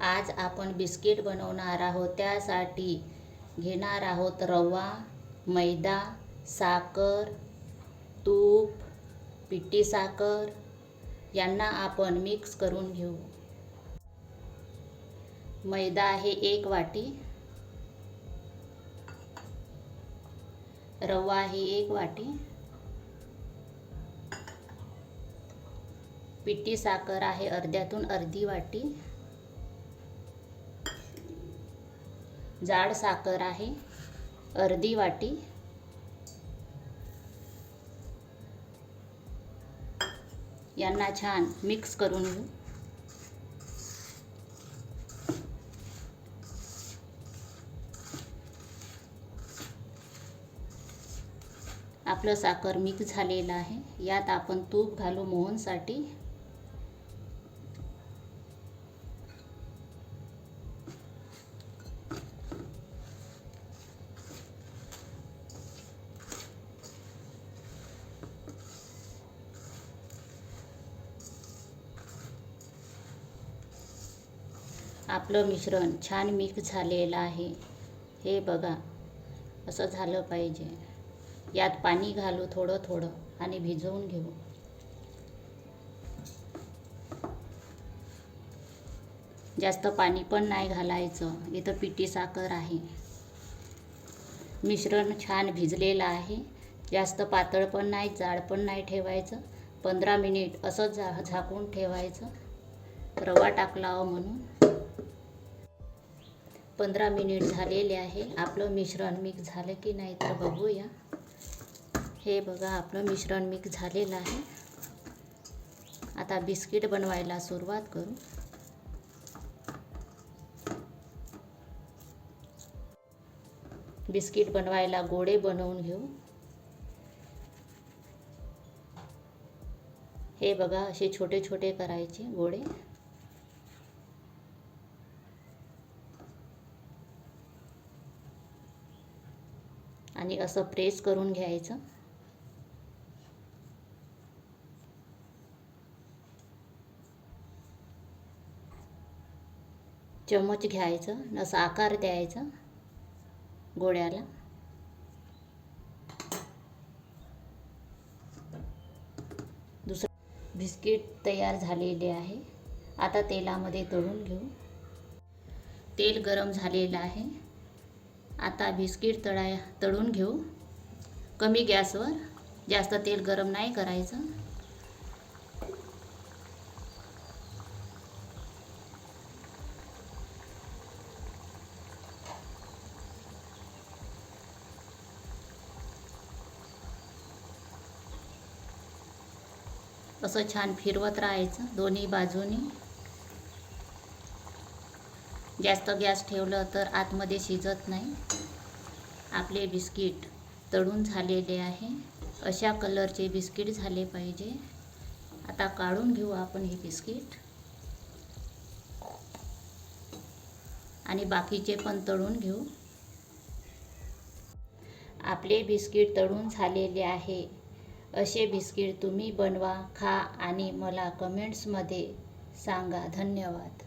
आज आपण बिस्किट बनवणार आहोत। त्यासाठी घेणार आहोत रवा, मैदा, साखर, तूप, पिठी साखर यांना आपण मिक्स करून घेऊ। मैदा आहे 1 वाटी, रवा आहे 1 वाटी, पिठी साखर आहे अर्ध्यातून अर्धी वाटी, जाड साखर आहे अर्धी वाटी, यांना छान मिक्स करून घेऊ। आपलं साखर मिक्स झालेलं आहे। यात आपण तूप घालू मोहनसाठी। आपलं मिश्रण छान मिक्स झालेलं आहे। हे बघा, असं झालं पाहिजे। यात पाणी घालू थोडं थोडं आणि भिजवून घेऊ। जास्त पाणी पण नाही घालायचं। इथं पिठी साखर आहे। मिश्रण छान भिजलेलं आहे। जास्त पातळ पण नाही, जाड पण नाही ठेवायचं। 15 मिनिट असं झाकून ठेवायचं, रवा टाकला म्हणून। 15 मिनिट झालेले आहे। आपलं मिश्रण मिक्स झालं की नाही तर बघूया। हे बघा, आपलं मिश्रण मिक्स झालेलं आहे। आता बिस्किट बनवायला सुरुवात करू। बिस्किट बनवायला गोळे बनवून घेऊ। हे बघा, असे छोटे छोटे करायचे गोळे। आणि असं प्रेस करून घ्यायचं। चमच घ्यायचं, असं आकार द्यायचा गोळ्याला। दुसरं बिस्किट तयार झालेले आहे। आता तेलामध्ये तळून घेऊ। तेल गरम झालेलं आहे। आता बिस्किट तळून घेऊ कमी गॅसवर। जास्त तेल गरम नाही करायचं। असं छान फिरवत राहायचं दोन्ही बाजूनी। जास्त गॅस ठेवलं तर आतमध्ये शिजत नाही। आपले बिस्किट तळून झालेले आहे। अशा कलरचे बिस्किट झाले पाहिजे। आता काढून घेऊ आपण हे बिस्किट आणि बाकीचे पण तळून घेऊ। आपले बिस्किट तळून झालेले आहे। असे बिस्किट तुम्ही बनवा, खा आणि मला कमेंट्समध्ये सांगा। धन्यवाद।